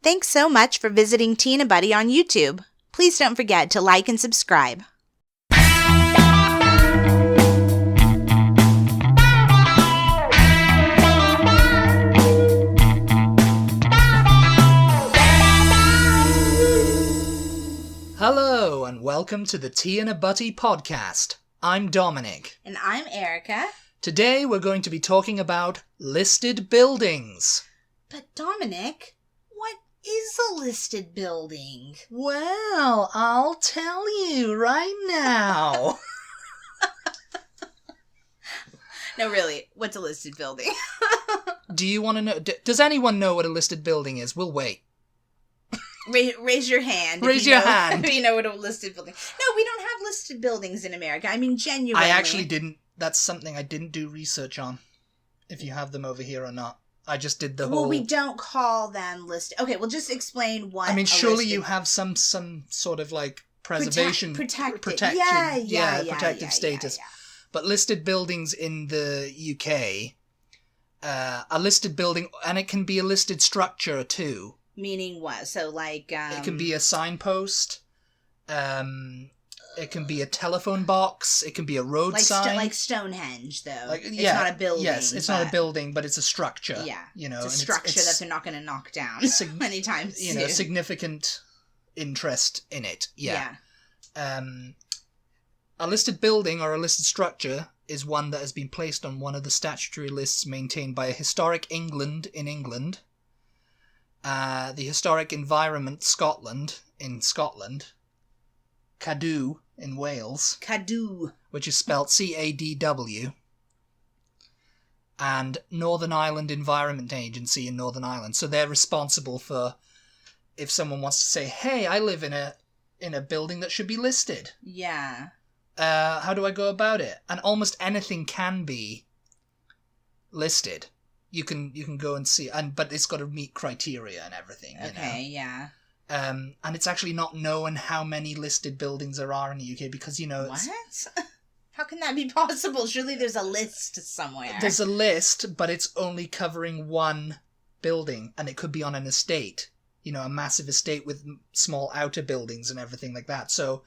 Thanks so much for visiting Tea and Butty on YouTube. Please don't forget to like and subscribe. Hello and welcome to the Tea and a Butty podcast. I'm Dominic. And I'm Erica. Today we're going to be talking about listed buildings. But Dominic, what is a listed building? Well, I'll tell you right now. No, really, what's a listed building? Do you want to know? Does anyone know what a listed building is? We'll wait. Raise your hand. Raise your hand. If you know what a listed building. No, we don't have listed buildings in America. I mean, genuinely. I actually didn't. That's something I didn't do research on. If you have them over here or not. I just did the whole... Well, we don't call them listed. Okay, well, just explain what... I mean, surely you have some sort of, like, preservation... Protection. Protective status. Yeah. But listed buildings in the UK, a listed building, and it can be a listed structure too. Meaning what? So, like... it can be a signpost, it can be a telephone box, it can be a road sign. Like Stonehenge, though. It's not a building. Yes, it's not a building, but it's a structure. Yeah, you know, it's a structure that they're not going to knock down anytime soon. You know, significant interest in it. Yeah. A listed building or a listed structure is one that has been placed on one of the statutory lists maintained by Historic England in England, the Historic Environment Scotland in Scotland, Cadw in Wales. Cadw. Which is spelt CADW. And Northern Ireland Environment Agency in Northern Ireland. So they're responsible for if someone wants to say, hey, I live in a building that should be listed. Yeah. How do I go about it? And almost anything can be listed. You can go and see, but it's got to meet criteria and everything. Okay, yeah. And it's actually not known how many listed buildings there are in the UK because, you know... What? How can that be possible? Surely there's a list somewhere. There's a list, but it's only covering one building, and it could be on an estate. You know, a massive estate with small outer buildings and everything like that. So,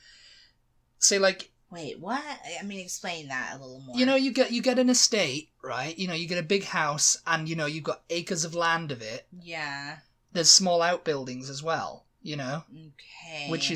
say like... Wait, what? I mean, explain that a little more. You know, you get an estate, right? You know, you get a big house, and, you know, you've got acres of land of it. Yeah. There's small outbuildings as well. You know, okay, which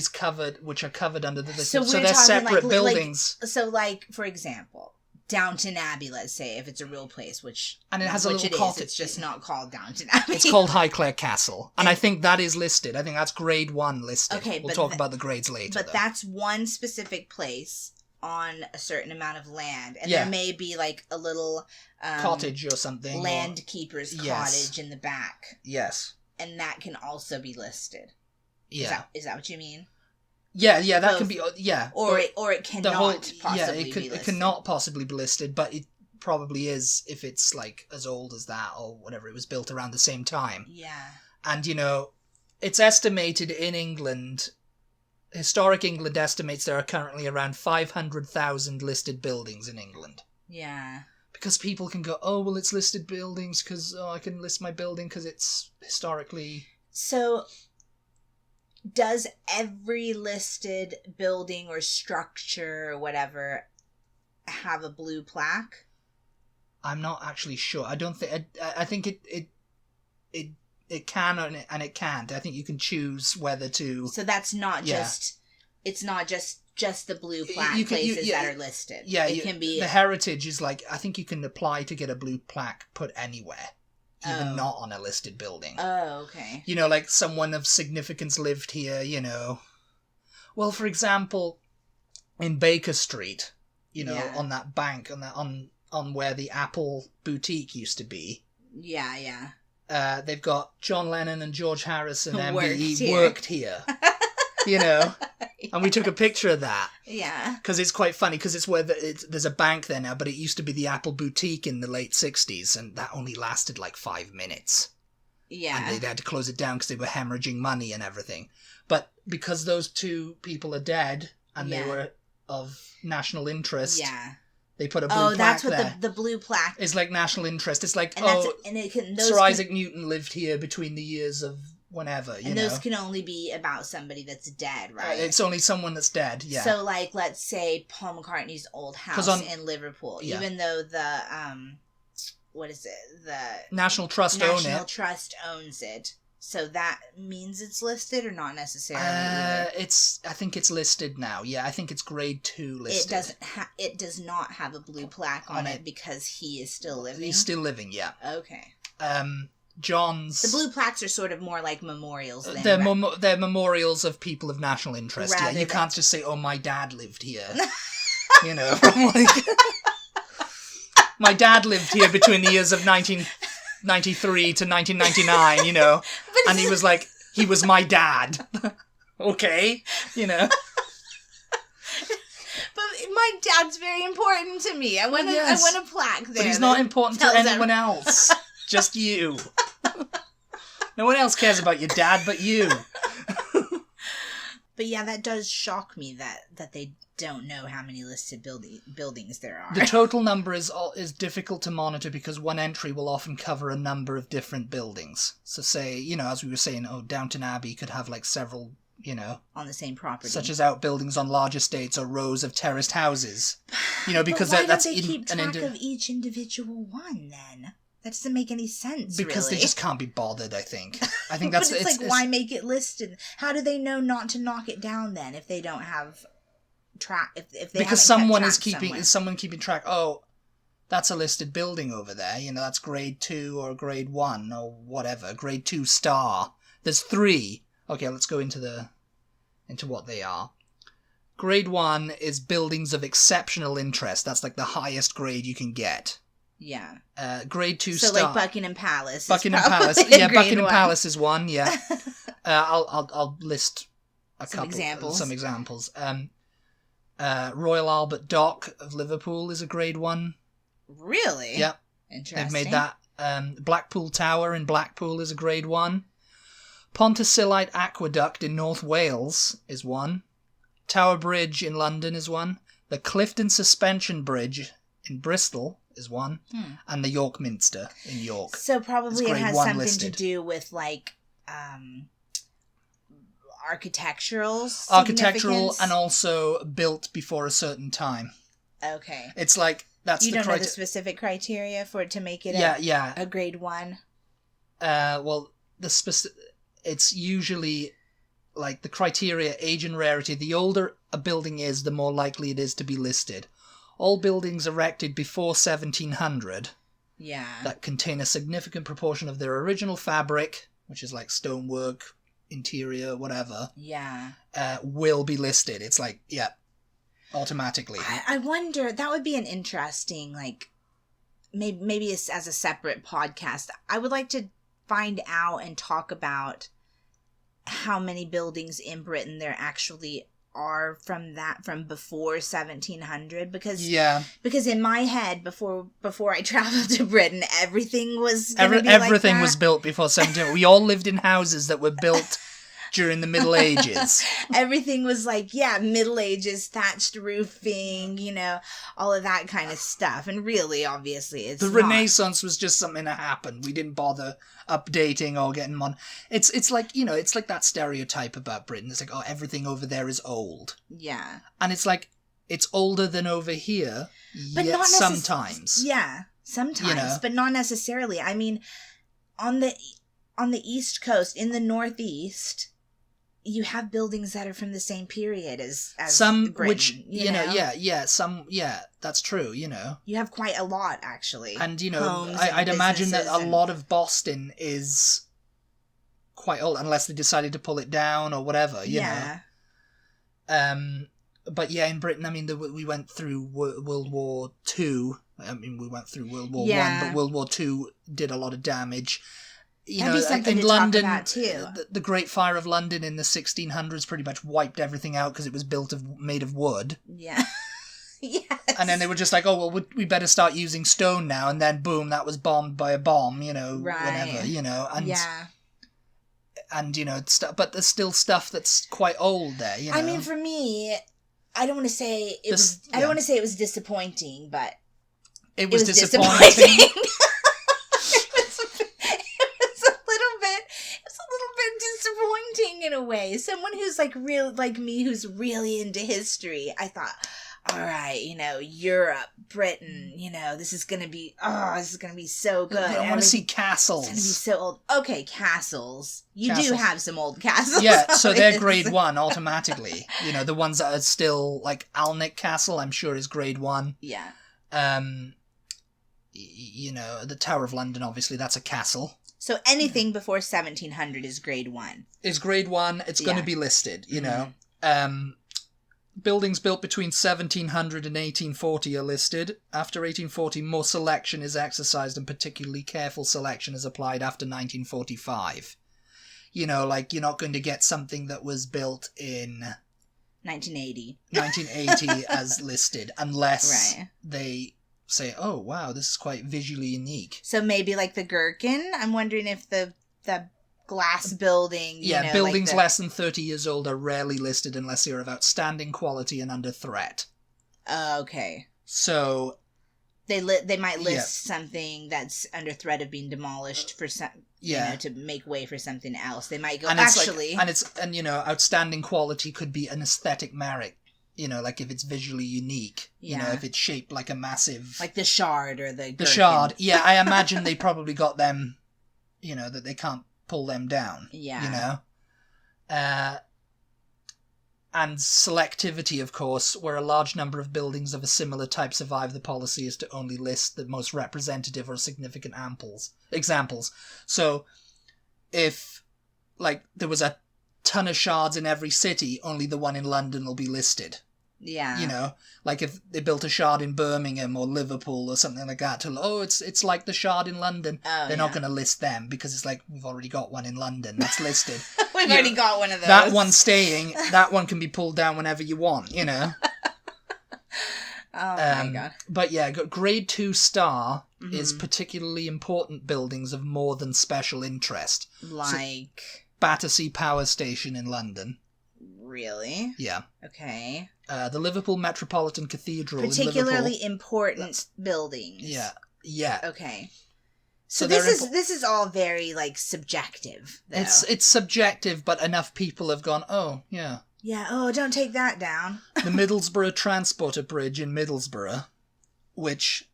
are covered under the list. So they're separate buildings. So, like for example, Downton Abbey, let's say, if it's a real place, and it has a little cottage. It's just not called Downton Abbey. It's called Highclere Castle, and I think that is listed. I think that's grade 1 listed. Okay, we'll talk about the grades later. But that's one specific place on a certain amount of land, and there may be like a little cottage or something, land keeper's cottage in the back. Yes, and that can also be listed. Yeah. Is that what you mean? Yeah, that can be, yeah. Or it cannot possibly be listed. It cannot possibly be listed, but it probably is if it's, like, as old as that or whatever. It was built around the same time. Yeah. And, you know, it's estimated in England, Historic England estimates there are currently around 500,000 listed buildings in England. Yeah. Because people can go, oh, well, it's listed buildings because, I can list my building because it's historically... So... Does every listed building or structure or whatever have a blue plaque? I'm not actually sure. I don't think. I think it can and it can't. I think you can choose whether to. So that's not just. It's not just the blue plaque places that are listed. Yeah, it can be. The heritage is like, I think you can apply to get a blue plaque put anywhere. Even not on a listed building. Oh, okay. You know, like someone of significance lived here, you know. Well, for example, in Baker Street, you know, on that bank, on where the Apple boutique used to be. Yeah. They've got John Lennon and George Harrison MBE worked here. You know, and we took a picture of that. Yeah. Because it's quite funny, because it's where there's a bank there now, but it used to be the Apple boutique in the late 60s, and that only lasted like 5 minutes. Yeah. And they had to close it down because they were hemorrhaging money and everything. But because those two people are dead, and they were of national interest... Yeah. They put a blue plaque there. Oh, that's what the blue plaque... It's like national interest. It's like, Sir Isaac Newton lived here between the years of whenever, and those can only be about somebody that's dead, right? It's only someone that's dead, yeah. So, like, let's say Paul McCartney's old house in Liverpool, even though the, what is it? The National Trust owns it. So that means it's listed or not necessarily? I think it's listed now. Yeah, I think it's grade 2 listed. It does not have a blue plaque on it because he is still living? He's still living, yeah. Okay. John's... The blue plaques are sort of more like memorials then. They're memorials of people of national interest, yeah. You can't just say, oh, my dad lived here. You know, like... My dad lived here between the years of 1993 to 1999, you know, and he was like, he was my dad. Okay, you know. But my dad's very important to me. I want a plaque there. But he's not important to anyone else. Just you. No one else cares about your dad but you. But yeah, that does shock me that they don't know how many listed buildings there are. The total number is difficult to monitor because one entry will often cover a number of different buildings. So say, you know, as we were saying, Downton Abbey could have like several, you know... On the same property. Such as outbuildings on large estates or rows of terraced houses. You know, because why don't they keep track of each individual one then? That doesn't make any sense, because they just can't be bothered, I think. I think that's... But it's like, why make it listed? How do they know not to knock it down then if they don't have... if they because someone is keeping track. Oh, that's a listed building over there, you know, that's grade 2 or grade 1 or whatever, grade 2 star. There's 3. Okay, let's go into what they are. Grade 1 is buildings of exceptional interest. That's like the highest grade you can get. Yeah. Grade 2 star. So like Buckingham Palace. Buckingham Palace is one, yeah. I'll list some examples. Royal Albert Dock of Liverpool is a grade 1. Really? Yeah. Interesting. They've made that. Blackpool Tower in Blackpool is a grade 1. Pontycillite Aqueduct in North Wales is 1. Tower Bridge in London is 1. The Clifton Suspension Bridge in Bristol is 1. And the York Minster in York. So probably it has something to do with like... architectural and also built before a certain time. Okay. It's like that's you don't know the specific criteria for it to make it a grade 1. Well, it's usually like the criteria: age and rarity. The older a building is, the more likely it is to be listed. All buildings erected before 1700 that contain a significant proportion of their original fabric, which is like stonework, interior, whatever, will be listed. It's like, automatically. I wonder, that would be an interesting, like, maybe it's as a separate podcast. I would like to find out and talk about how many buildings in Britain there actually are from before 1700, because in my head before I traveled to Britain, everything was everything was built before 1700. We all lived in houses that were built during the Middle Ages. Everything was like, Middle Ages, thatched roofing, you know, all of that kind of stuff. And really, obviously, it's Renaissance was just something that happened. We didn't bother updating or getting on. It's like, you know, it's like that stereotype about Britain. It's like, oh, everything over there is old. Yeah. And it's like, it's older than over here, but yet sometimes. Yeah, sometimes, you know? But not necessarily. I mean, on the East Coast, in the Northeast, you have buildings that are from the same period as some Britain, which you know that's true, you know. You have quite a lot, actually. And you know, I'd imagine that a lot of Boston is quite old, unless they decided to pull it down or whatever, you know. But in Britain, I mean, we went through World War II. I mean, we went through World War I, but World War II did a lot of damage. You know, in London, the Great Fire of London in the 1600s pretty much wiped everything out because it was made of wood. Yeah. Yes. And then they were just like, oh, well, we better start using stone now. And then, boom, that was bombed by a bomb, you know, whatever, you know. And, and you know, but there's still stuff that's quite old there, you know. I mean, for me, I don't want to say it was disappointing, but it was disappointing. disappointing in a way. Someone who's like real, like me, who's really into history. I thought, all right, Europe, Britain, this is gonna be so good. I want to see castles. It's gonna be so old. Okay, castles. You do have some old castles. Yeah, so they're grade 1 automatically. The ones that are still, like Alnwick Castle, I'm sure is grade 1. Yeah. The Tower of London, obviously, that's a castle. So anything before 1700 is grade 1. Is grade 1. It's going to be listed, Buildings built between 1700 and 1840 are listed. After 1840, more selection is exercised and particularly careful selection is applied after 1945. You're not going to get something that was built in 1980 as listed, unless they say, oh, wow, this is quite visually unique. So maybe like the Gherkin? I'm wondering if the glass building, buildings less than 30 years old are rarely listed unless they are of outstanding quality and under threat. Okay. So they might list something that's under threat of being demolished for some, to make way for something else. They might go, outstanding quality could be an aesthetic merit. Like if it's visually unique, if it's shaped like a massive... Like the Shard or the Gherkin. The Shard, yeah, I imagine they probably got them, that they can't pull them down. Yeah. And selectivity, of course, where a large number of buildings of a similar type survive, the policy is to only list the most representative or significant examples. So, if, there was a ton of shards in every city, only the one in London will be listed. Yeah. If they built a shard in Birmingham or Liverpool or something like that, it's like the shard in London. They're not going to list them because it's like, we've already got one in London that's listed. We've already got one of those. That one's staying, that one can be pulled down whenever you want, Oh my God. But yeah, grade 2 star is particularly important buildings of more than special interest. Like? So, Battersea Power Station in London. Really? Yeah. Okay. The Liverpool Metropolitan Cathedral particularly important buildings. Yeah. Yeah. Okay. So this is all very subjective, though. It's subjective, but enough people have gone, oh, yeah. Yeah, oh, don't take that down. The Middlesbrough Transporter Bridge in Middlesbrough, which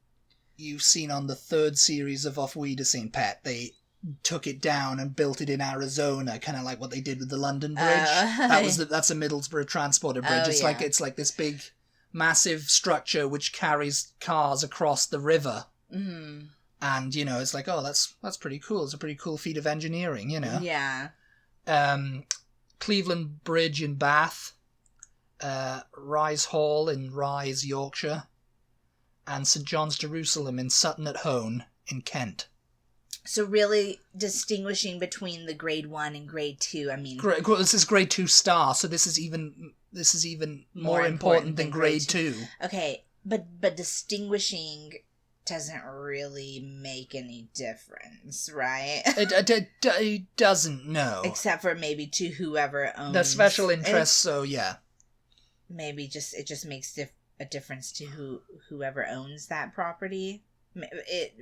you've seen on the 3rd series of Off We to St. Pat, they took it down and built it in Arizona, kind of like what they did with the London Bridge. That's a Middlesbrough Transporter Bridge. It's like this big, massive structure which carries cars across the river. Mm-hmm. And it's like, oh, that's pretty cool. It's a pretty cool feat of engineering, Yeah. Cleveland Bridge in Bath, Rise Hall in Rise, Yorkshire, and St John's Jerusalem in Sutton at Hone in Kent. So really distinguishing between the grade 1 and grade 2, I mean... This is grade 2 star, so this is even more important than grade 2. Okay, but distinguishing doesn't really make any difference, right? It doesn't, no. Except for maybe to whoever owns... The special interest, so yeah. Maybe it just makes a difference to whoever owns that property.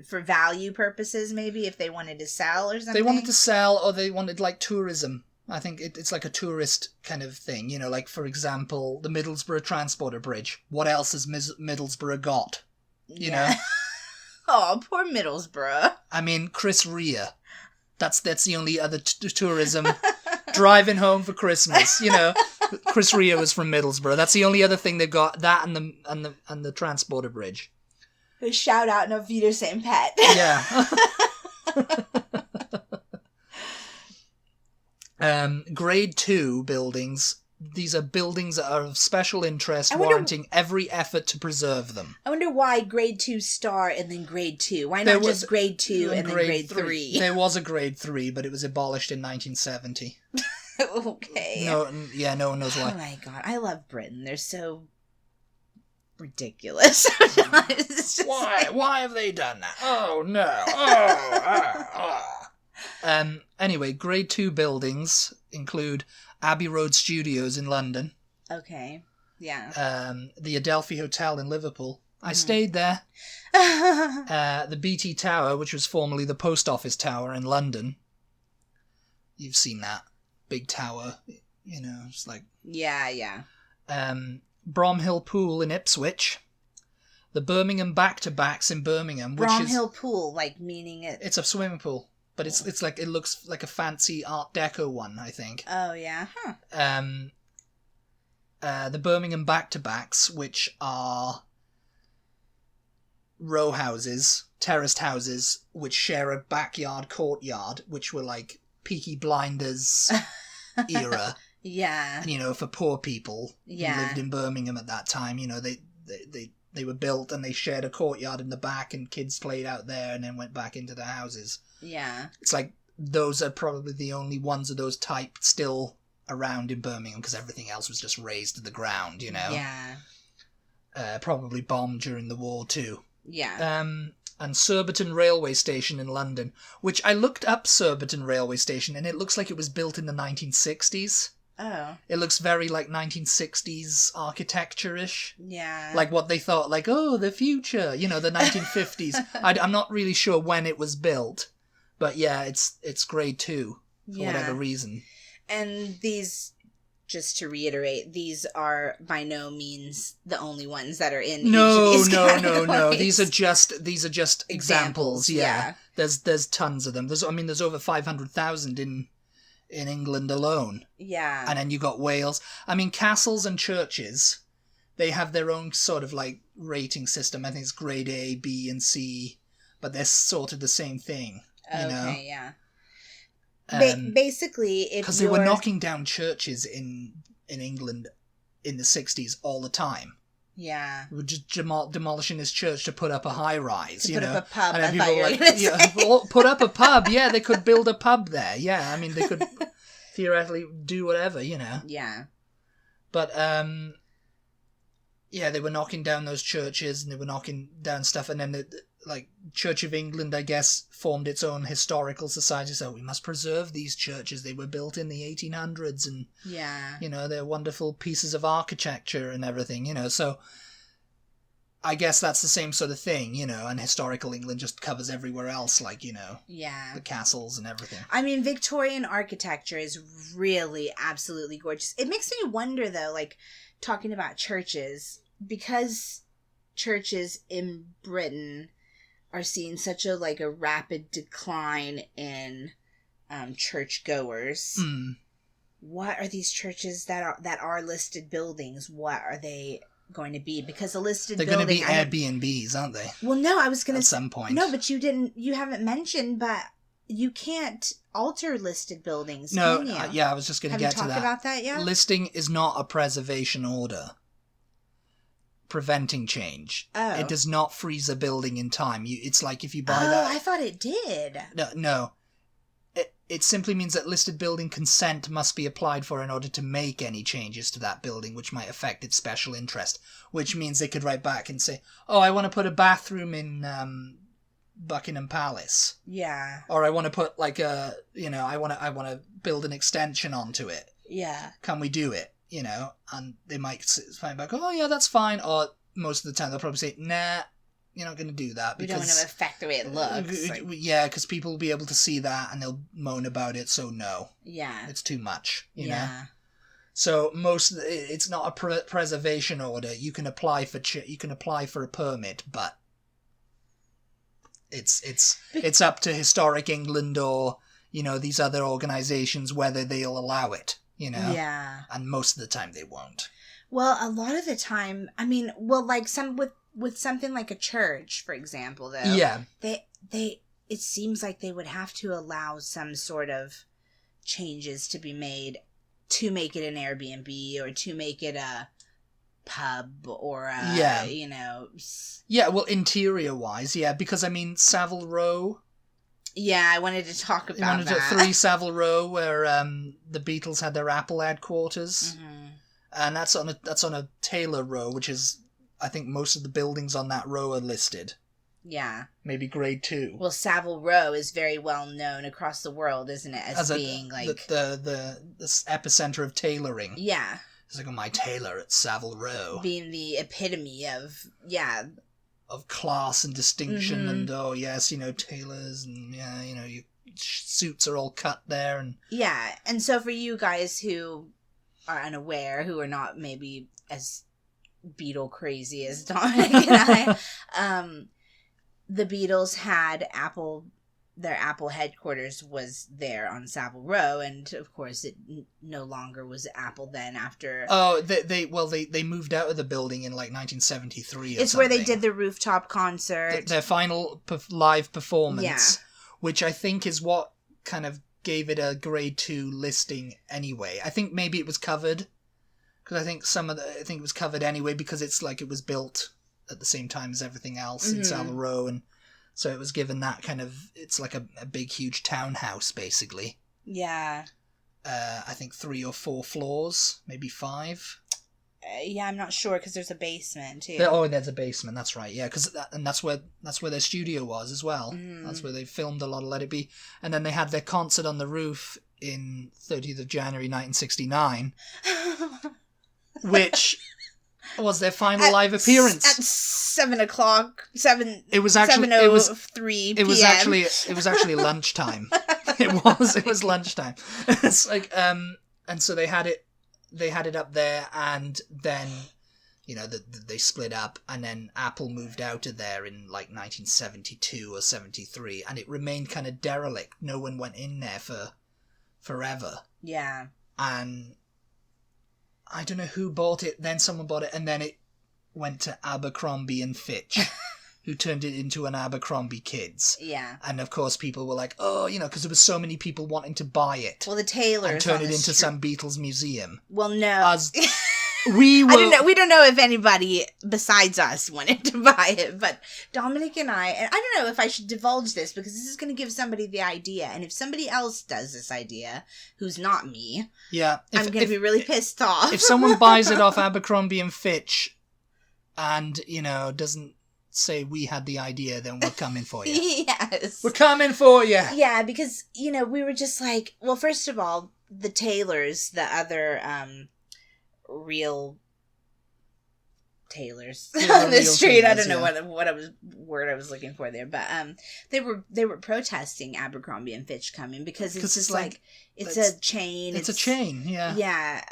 For value purposes, maybe, if they wanted to sell or something? They wanted to sell, or they wanted, tourism. I think it's like a tourist kind of thing. For example, the Middlesbrough Transporter Bridge. What else has Middlesbrough got? You know? Oh, poor Middlesbrough. I mean, Chris Rea. That's the only other tourism. Driving home for Christmas, Chris Rea was from Middlesbrough. That's the only other thing they've got. That and the Transporter Bridge. A shout out no Peter St. Pat. Yeah. Grade 2 buildings. These are buildings that are of special interest, warranting every effort to preserve them. I wonder why grade 2 star and then grade 2. Why not just grade 2 and then grade 3? There was a grade 3, but it was abolished in 1970. Okay. No one knows why. Oh my God, I love Britain. They're so ridiculous. Why have they done that? Oh no. Anyway, grade 2 buildings include Abbey Road Studios in London. Okay. Yeah. The Adelphi Hotel in Liverpool. I stayed there. The BT Tower, which was formerly the Post Office Tower in London. You've seen that. big tower, you know, it's like... Yeah. Bromhill Pool in Ipswich. The Birmingham Back-to-Backs in Birmingham, which Bromhill Pool, like, meaning it... It's a swimming pool, but it's like, it looks like a fancy Art Deco one, I think. Oh, yeah? Huh. The Birmingham Back-to-Backs, which are row houses, terraced houses, which share a backyard courtyard, which were like Peaky Blinders era. Yeah. And, you know, for poor people who Yeah. lived in Birmingham at that time, you know, they were built and they shared a courtyard in the back and kids played out there and then went back into their houses. Yeah. It's like those are probably the only ones of those type still around in Birmingham because everything else was just razed to the ground, you know? Yeah. Probably bombed during the war too. Yeah. And Cerberton railway station in London, which I looked up Cerberton railway station and it looks like it was built in the 1960s. Oh. It looks very like 1960s architecture-ish. Yeah. Like what they thought, like, oh, the future, you know, the 1950s. I'm not really sure when it was built, but yeah, it's grade 2 for whatever reason. And these, just to reiterate, these are by no means the only ones that are in each of these categories. No. These are just examples. Yeah. There's tons of them. There's over 500,000 in England alone. Yeah. And then you got Wales. I mean, castles and churches, they have their own sort of like rating system. I think it's grade A, B, and C, but they're sort of the same thing. You know? Okay, yeah. Basically, if because they were knocking down churches in England in the 60s all the time. Yeah. We're just demolishing this church to put up a high rise, to you put know. up a pub. And then I thought you were people gonna say. well, put up a pub. Yeah, they could build a pub there. Yeah, I mean, they could theoretically do whatever, you know. Yeah. But yeah, they were knocking down those churches and they were knocking down stuff, and then like Church of England, I guess, formed its own historical society. So we must preserve these churches. They were built in the 1800s, and you know, they're wonderful pieces of architecture and everything. You know, so I guess that's the same sort of thing. You know, and historical England just covers everywhere else, like, you know, the castles and everything. I mean, Victorian architecture is really absolutely gorgeous. It makes me wonder, though, like talking about churches, because churches in Britain are seeing such a rapid decline in churchgoers. What are these churches that are listed buildings? What are they going to be? Because a listed building, they're going to be Airbnbs, aren't they? Well, no, I was going to at some point. No, but you haven't mentioned, but you can't alter listed buildings. No, can you? Yeah, I was just going to get to that. Have you talked about that yet? Listing is not a preservation order preventing change. It does not freeze a building in time. It's like if you buy that... I thought it did. No. It simply means that listed building consent must be applied for in order to make any changes to that building which might affect its special interest, which means they could write back and say, oh, I want to put a bathroom in Buckingham Palace. Yeah. Or I want to put I want to build an extension onto it. Yeah. Can we do it? You know, and they might find back, oh yeah, that's fine. Or most of the time they'll probably say, nah, you're not going to do that. We don't want to affect the way it looks. Yeah, because people will be able to see that and they'll moan about it, so no. Yeah. It's too much, you know? So it's not a preservation order. You can apply for a permit, but it's up to Historic England or, you know, these other organisations whether they'll allow it. You know? Yeah. And most of the time they won't. Well, a lot of the time, I mean, like with something like a church, for example, though. Yeah. It seems like they would have to allow some sort of changes to be made to make it an Airbnb or to make it a pub or you know. Yeah, well, interior-wise, yeah, because, I mean, Savile Row... Yeah, I wanted to talk about that. 3 Savile Row, where the Beatles had their Apple headquarters, and that's on a Taylor Row, which is, I think, most of the buildings on that row are listed. Yeah, maybe grade 2. Well, Savile Row is very well known across the world, isn't it, as being like the epicenter of tailoring. Yeah, it's like, oh, my tailor at Savile Row, being the epitome of of class and distinction, and oh yes, you know, tailors, and yeah, you know, suits are all cut there. And yeah, and so for you guys who are unaware, who are not maybe as Beatle crazy as Dominic and I, the Beatles had their Apple headquarters was there on Savile Row, and of course it no longer was Apple then after... Oh, they moved out of the building in like 1973 or It's something. where they did the rooftop concert. Their final live performance, Yeah. which I think is what kind of gave it a grade 2 listing anyway. I think maybe it was covered, because I think it was covered anyway because it's like it was built at the same time as everything else in Savile Row, and so it was given that kind of, it's like a big, huge townhouse, basically. Yeah. I think 3 or 4 floors, maybe 5. Yeah, I'm not sure, because there's a basement, too. There's a basement, that's right, yeah. That's where their studio was as well. That's where they filmed a lot of Let It Be. And then they had their concert on the roof in 30th of January 1969, which... was their final live appearance at 7 o'clock. It was actually 7:03 p.m. It was actually lunchtime. It was lunchtime. It's like and so they had it up there, and then they split up, and then Apple moved out of there in like 1972 or 73, and it remained kind of derelict. No one went in there for forever. Yeah. And I don't know who bought it, then someone bought it, and then it went to Abercrombie and Fitch, who turned it into an Abercrombie Kids. Yeah. And of course people were like, oh, because there was so many people wanting to buy it. Well, the Taylors and turn it into some Beatles museum. Well, no. We don't know if anybody besides us wanted to buy it, but Dominic and I don't know if I should divulge this, because this is going to give somebody the idea, and if somebody else does this idea, who's not me, yeah, I'm going to be really pissed off. If someone buys it off Abercrombie and Fitch and, doesn't say we had the idea, then we're coming for you. Yes. We're coming for you. Yeah, because, we were just like, well, first of all, the Taylors, the other, real tailors on the street. I don't know what word I was looking for there, but they were protesting Abercrombie and Fitch coming because it's just like it's a chain. It's a chain, yeah. Yeah.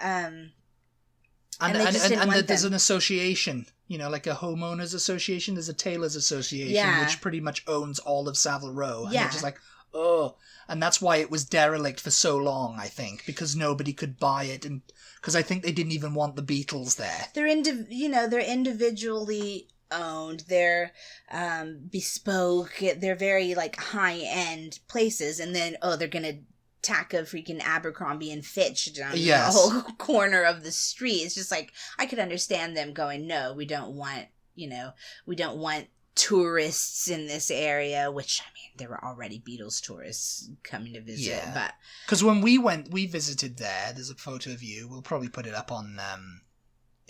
And there's an association, like a homeowners association. There's a tailors association, which pretty much owns all of Savile Row. And they're just like, oh, and that's why it was derelict for so long, I think, because nobody could buy it, and because I think they didn't even want the Beatles there. They're individually owned. They're bespoke. They're very like high end places, and then they're gonna tack a freaking Abercrombie and Fitch down the whole corner of the street. It's just like, I could understand them going, no, we don't want tourists in this area, which, I mean, there were already Beatles tourists coming to visit, but... Because when we visited there, there's a photo of you, we'll probably put it up on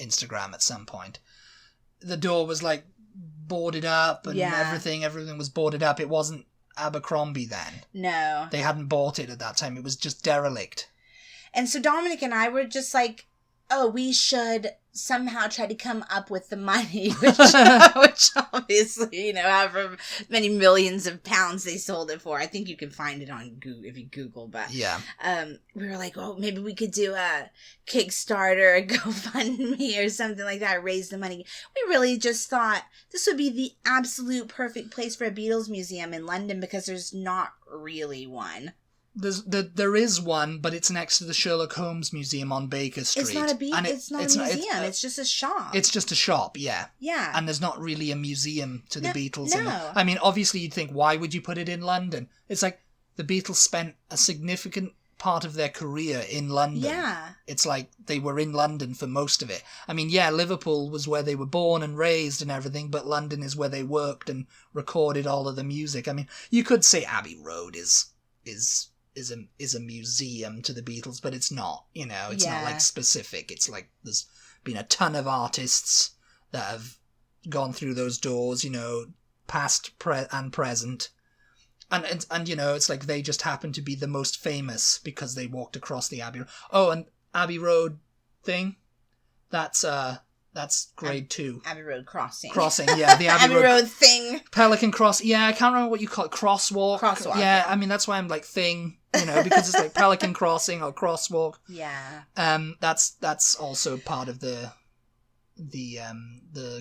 Instagram at some point. The door was, like, boarded up, and everything was boarded up. It wasn't Abercrombie then. No. They hadn't bought it at that time. It was just derelict. And so Dominic and I were just like, oh, we should somehow try to come up with the money, which obviously, however many millions of pounds they sold it for. I think you can find it on Google if you Google, but we were like, oh, maybe we could do a Kickstarter, a GoFundMe or something like that, raise the money. We really just thought this would be the absolute perfect place for a Beatles museum in London, because there's not really one. There is one, but it's next to the Sherlock Holmes Museum on Baker Street. It's not a museum. It's just a shop. It's just a shop, yeah. Yeah. And there's not really a museum to the Beatles. No. I mean, obviously you'd think, why would you put it in London? It's like the Beatles spent a significant part of their career in London. Yeah. It's like they were in London for most of it. I mean, yeah, Liverpool was where they were born and raised and everything, but London is where they worked and recorded all of the music. I mean, you could say Abbey Road is a museum to the Beatles, but it's not, it's not like specific. It's like there's been a ton of artists that have gone through those doors, past and present. And it's like they just happen to be the most famous because they walked across the Abbey Road. Oh, and Abbey Road thing, that's That's grade 2. Abbey Road Crossing. Yeah, the Abbey Road thing. Pelican Cross. Yeah, I can't remember what you call it. Crosswalk. Yeah, I mean, that's why I'm like thing, because it's like Pelican Crossing or Crosswalk. Yeah. That's also part of the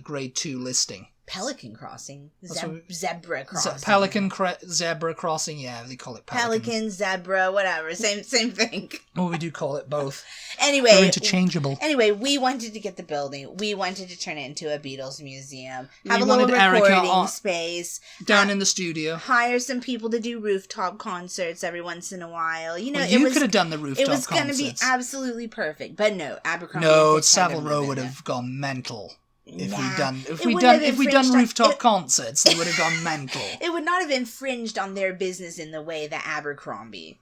grade 2 listing. Pelican Crossing? Zebra Crossing. Zebra Crossing, yeah, they call it Pelican, zebra, whatever, same thing. Well, we do call it both. Anyway. They're interchangeable. Anyway, we wanted to get the building. We wanted to turn it into a Beatles museum. Have a little recording space. Down in the studio. Hire some people to do rooftop concerts every once in a while. You could have done the rooftop concerts. It was going to be absolutely perfect. But no, Abercrombie. No, Savile Row would have gone mental. If we done rooftop concerts, they would have gone mental. It would not have infringed on their business in the way that Abercrombie.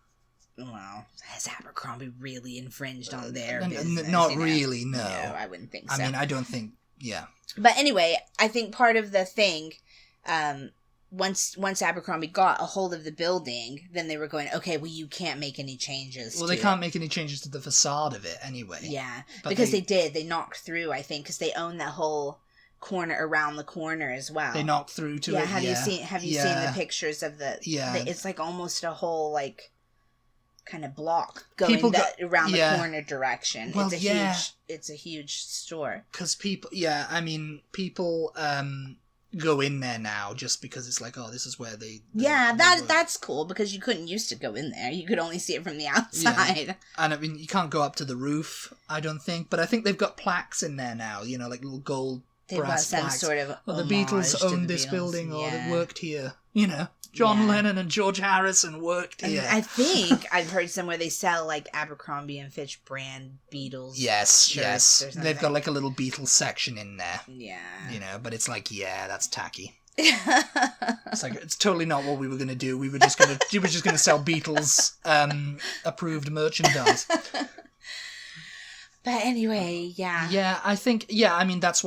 Well, has Abercrombie really infringed on their business? Not really, no. No, I wouldn't think so. I mean, I don't think, yeah. But anyway, I think part of the thing, once Abercrombie got a hold of the building, then they were going, okay, well, you can't make any changes. Well, they can't make any changes to the facade of it anyway. Yeah, because they did. They knocked through, I think, because they own that whole corner around the corner as well. They knocked through to it. Have you seen the pictures of the? Yeah, it's like almost a whole like kind of block going around the corner direction. Well, it's a huge store. Because people go in there now just because it's like, oh, this is where they that's cool, because you couldn't used to go in there. You could only see it from the outside. Yeah. And I mean, you can't go up to the roof, I don't think, but I think they've got plaques in there now, like little gold brass plaques. Sort of the Beatles owned this building, or they worked here, John Lennon and George Harrison worked here. I think I've heard somewhere they sell like Abercrombie and Fitch brand Beatles. Yes. They've got like a little Beatles section in there. Yeah. But it's like, that's tacky. It's like, it's totally not what we were gonna do. We were just gonna sell Beatles approved merchandise. But anyway, yeah. Yeah, I think I mean that's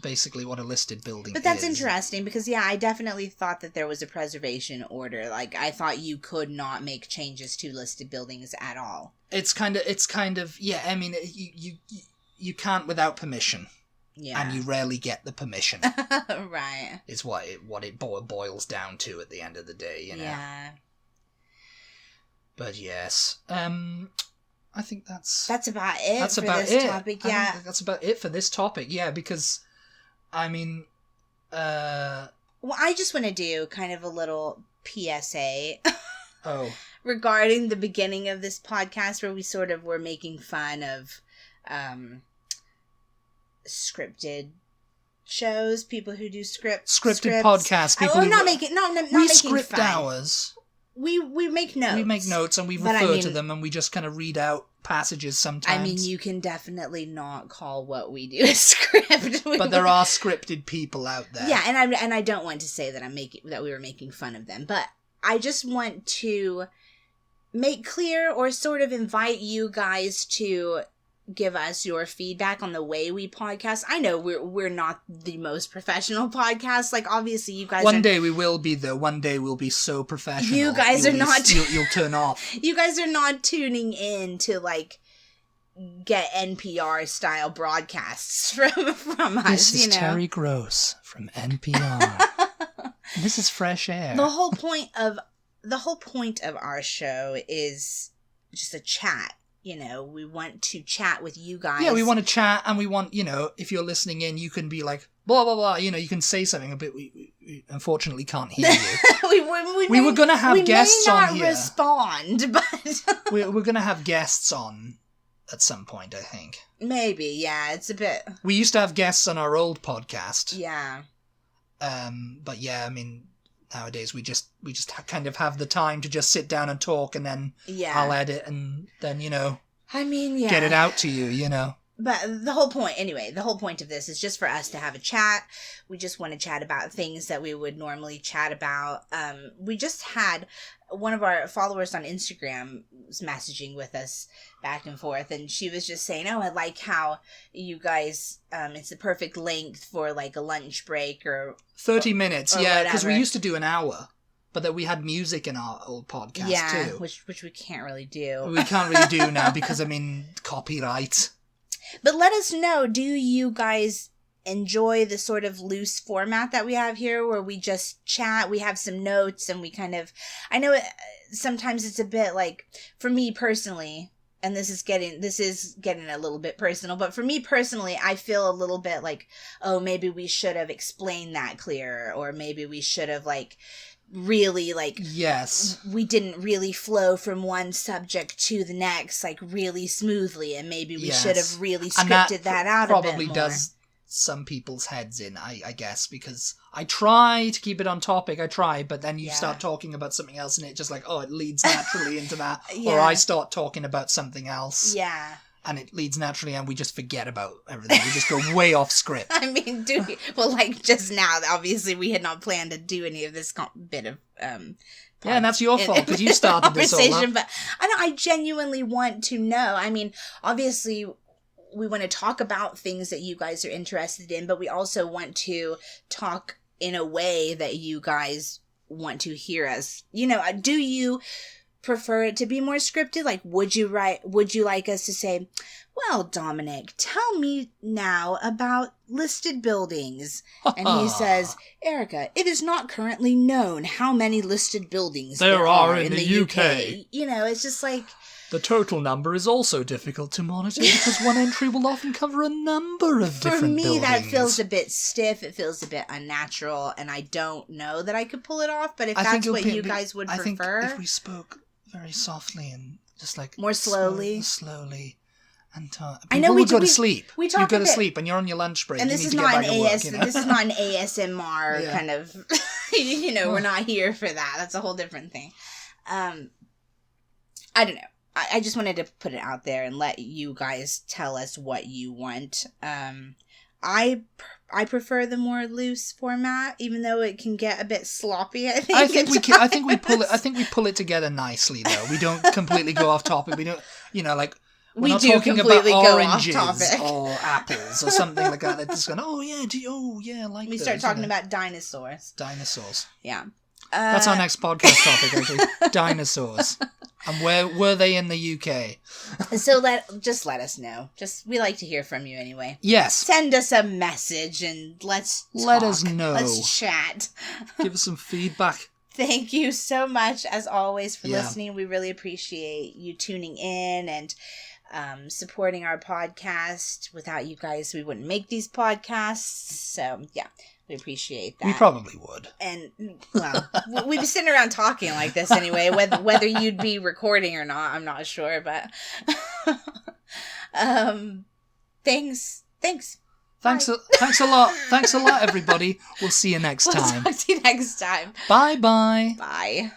basically what a listed building is. But that's interesting because, I definitely thought that there was a preservation order. Like, I thought you could not make changes to listed buildings at all. It's kind of, I mean, you can't without permission. Yeah. And you rarely get the permission. Right. Is what it boils down to at the end of the day, Yeah. But yes. I think that's about it for this topic, yeah. I think that's about it for this topic, yeah, because I mean, well, I just want to do kind of a little PSA. Oh. Regarding the beginning of this podcast, where we sort of were making fun of scripted shows, people who do scripted podcasts. People who not making script fun. Ours. We make notes. We make notes and we refer to them and we just kind of read out passages sometimes. I mean, you can definitely not call what we do a script. But there are scripted people out there. Yeah, and I don't want to say that we were making fun of them, but I just want to make clear or sort of invite you guys to give us your feedback on the way we podcast. I know we're not the most professional podcast. Like, obviously, you guys. One day we will be, though. One day we'll be so professional. You guys are not. You'll turn off. You guys are not tuning in to like get NPR style broadcasts from us. This is Terry Gross from NPR. This is Fresh Air. The whole point of our show is just a chat. We want to chat with you guys. Yeah, we want to chat, and we want, if you're listening in, you can be like, blah, blah, blah, you can say something, but we unfortunately can't hear you. we were going to have guests on here. We may not respond, but... we're going to have guests on at some point, I think. Maybe, yeah, it's a bit... We used to have guests on our old podcast. Yeah. But yeah, I mean... Nowadays, we just kind of have the time to just sit down and talk, and then I'll edit, and then, get it out to you, But the whole point of this is just for us to have a chat. We just want to chat about things that we would normally chat about. We just had one of our followers on Instagram was messaging with us back and forth, and she was just saying, I like how you guys, it's the perfect length for like a lunch break or 30 minutes, because we used to do an hour. But that we had music in our old podcast too. which we can't really do. We can't really do now because, copyright. But let us know, do you guys enjoy the sort of loose format that we have here where we just chat, we have some notes, and we kind of, I know sometimes it's a bit like, for me personally, and this is getting a little bit personal, but for me personally, I feel a little bit like, oh, maybe we should have explained that clearer, or maybe we should have like really like, yes, we didn't really flow from one subject to the next like really smoothly, and maybe we should have really scripted that out a bit more. Probably does some people's heads in, I guess, because I try to keep it on topic, but then you start talking about something else and it just like, oh, it leads naturally into that. Or I start talking about something else. Yeah. And it leads naturally and we just forget about everything. We just go way off script. I mean, well, like just now, obviously we had not planned to do any of this bit of... yeah, and that's your fault because you started this all up. But I genuinely want to know. I mean, obviously... we want to talk about things that you guys are interested in, but we also want to talk in a way that you guys want to hear us. You know, do you prefer it to be more scripted? Like, would you like us to say, well, Dominic, tell me now about listed buildings. And he says, Erica, it is not currently known how many listed buildings there are in the UK. You know, it's just like... the total number is also difficult to monitor because one entry will often cover a number of different buildings. For me, that feels a bit stiff. It feels a bit unnatural, and I don't know that I could pull it off. But if that's what you guys would prefer... I think if we spoke very softly and just like... more slowly. Slowly. And I know we go to sleep. We you go to sleep and you're on your lunch break. And this is not this is not an ASMR kind of... you know, we're not here for that. That's a whole different thing. I don't know. I just wanted to put it out there and let you guys tell us what you want. I prefer the more loose format, even though it can get a bit sloppy. I think we pull it together nicely, though. We don't completely go off topic. We don't, you know, like we're not talking about oranges or apples or something like that. They're just going, oh yeah, like we start talking about dinosaurs. Yeah. That's our next podcast topic, actually. Dinosaurs. And where were they in the UK? So let us know. We like to hear from you anyway. Yes. Send us a message and let's talk. Let us know. Let's chat. Give us some feedback. Thank you so much, as always, for listening. We really appreciate you tuning in and supporting our podcast. Without you guys, we wouldn't make these podcasts. So, yeah. We appreciate that. We probably would. And, well, we'd be sitting around talking like this anyway, whether you'd be recording or not, I'm not sure, but... Thanks. Thanks a lot. Thanks a lot, everybody. We'll see you next time. Talk to you next time. Bye-bye. Bye.